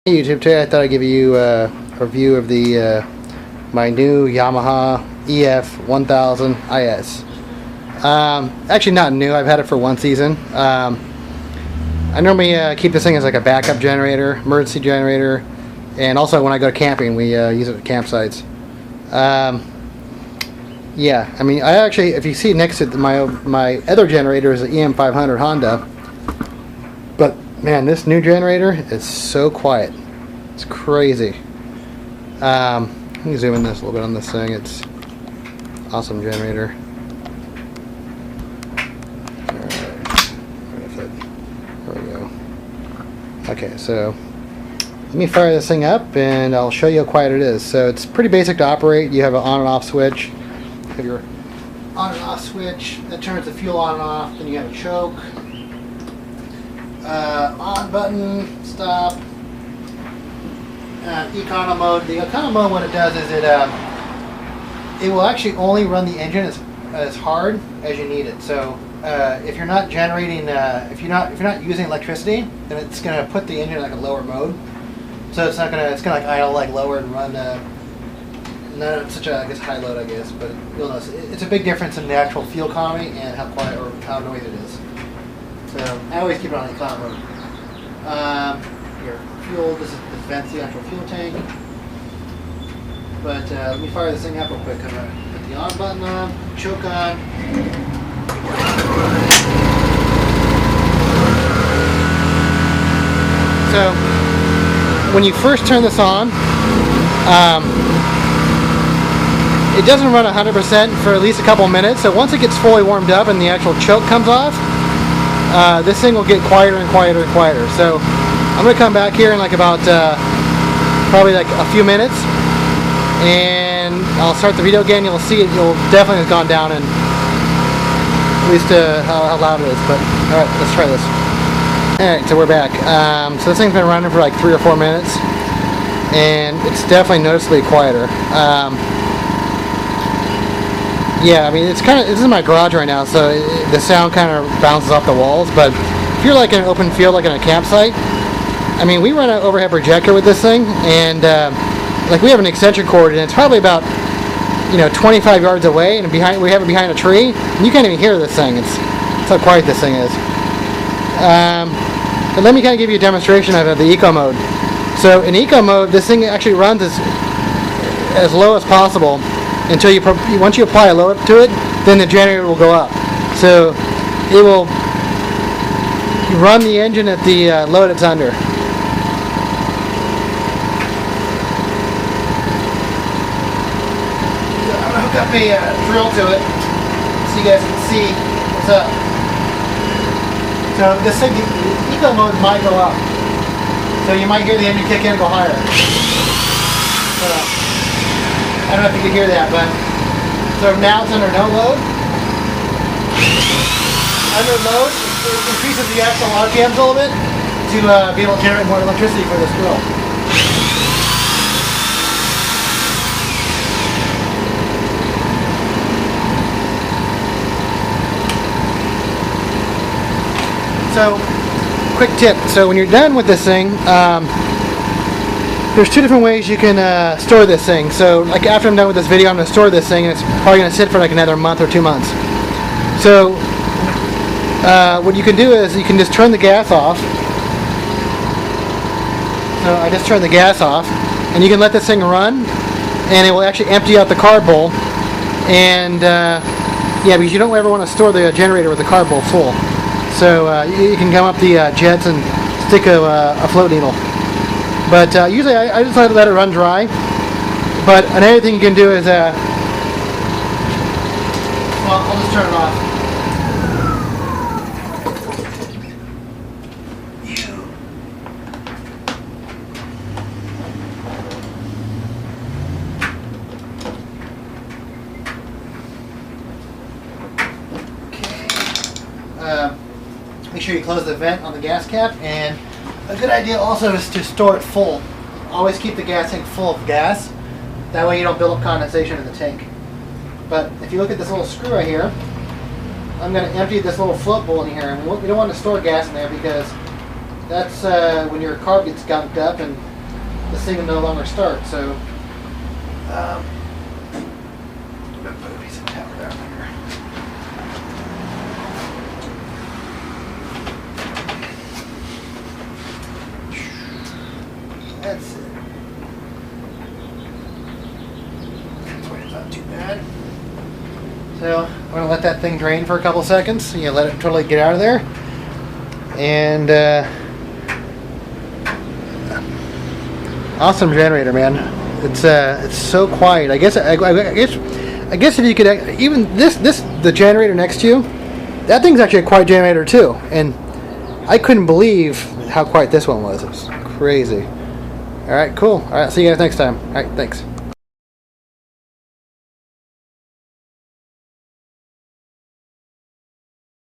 Hey YouTube, today I thought I'd give you a review of the my new Yamaha EF1000is. Actually not new, I've had it for one season. I normally keep this thing as like a backup generator, emergency generator, and also when I go camping we use it at campsites. Yeah, I mean, I actually, if you see next to my other generator is an EM500 Honda, but man, this new generator is so quiet. It's crazy. Let me zoom in this a little bit on this thing. It's awesome generator. Alright, there we go. Okay, so let me fire this thing up and I'll show you how quiet it is. So it's pretty basic to operate. You have an on and off switch. You have your on and off switch that turns the fuel on and off. Then you have a choke. On button, stop. Econo mode. The econo mode, what it does is it will actually only run the engine as hard as you need it. So if you're not generating, if you're not using electricity, then it's gonna put the engine in like a lower mode. So it's gonna like idle, like lower and run. Not at such a, I guess, high load, I guess, but you'll notice it's a big difference in the actual fuel economy and how quiet or how noisy it is. So I always keep it on the econo mode. Your fuel, this vents the actual fuel tank. But let me fire this thing up real quick. I'm gonna put the on button on, choke on. So when you first turn this on, it doesn't run 100% for at least a couple minutes. So once it gets fully warmed up and the actual choke comes off, this thing will get quieter and quieter and quieter. So I'm going to come back here in like about probably like a few minutes and I'll start the video again. You'll see it will definitely have gone down, and at least how loud it is. But alright, let's try this. Alright, so we're back. So this thing's been running for like 3 or 4 minutes and it's definitely noticeably quieter. Yeah, I mean, it's kind of, this is my garage right now, so the sound kind of bounces off the walls. But if you're like in an open field, like in a campsite, I mean, we run an overhead projector with this thing, and like we have an extension cord, and it's probably about 25 yards away, and we have it behind a tree, and you can't even hear this thing. It's how quiet this thing is. But let me kind of give you a demonstration of the eco mode. So in eco mode, this thing actually runs as low as possible until once you apply a load to it, then the generator will go up. So it will run the engine at the load it's under. I'm gonna hook up a drill to it so you guys can see what's up. So this thing, the eco mode might go up. So you might hear the engine kick in and go higher. I don't know if you can hear that, but so now it's under no load. Under load, it increases the actual RPMs a little bit to be able to generate more electricity for this drill. So, quick tip. So when you're done with this thing, there's 2 different ways you can store this thing. So like after I'm done with this video, I'm going to store this thing, and it's probably going to sit for like another month or 2 months. So what you can do is you can just turn the gas off. So I just turned the gas off, and you can let this thing run, and it will actually empty out the carb bowl. And yeah, because you don't ever want to store the generator with the carb bowl full. So you can come up the jets and stick a float needle. But usually I just let it run dry. But another thing you can do is, well, I'll just turn it off. Okay. Make sure you close the vent on the gas cap, and a good idea also is to store it full. Always keep the gas tank full of gas. That way you don't build up condensation in the tank. But if you look at this little screw right here, I'm going to empty this little float bowl in here. And we don't want to store gas in there because that's when your carb gets gunked up and this thing will no longer start. So I'm gonna put a piece of power down here. That's it. That's why it's not too bad. So I'm gonna let that thing drain for a couple seconds. You know, let it totally get out of there. And awesome generator, man. It's so quiet. I guess if you could even the generator next to you, that thing's actually a quiet generator too. And I couldn't believe how quiet this one was. It was crazy. All right, cool. All right, see you guys next time. All right, thanks.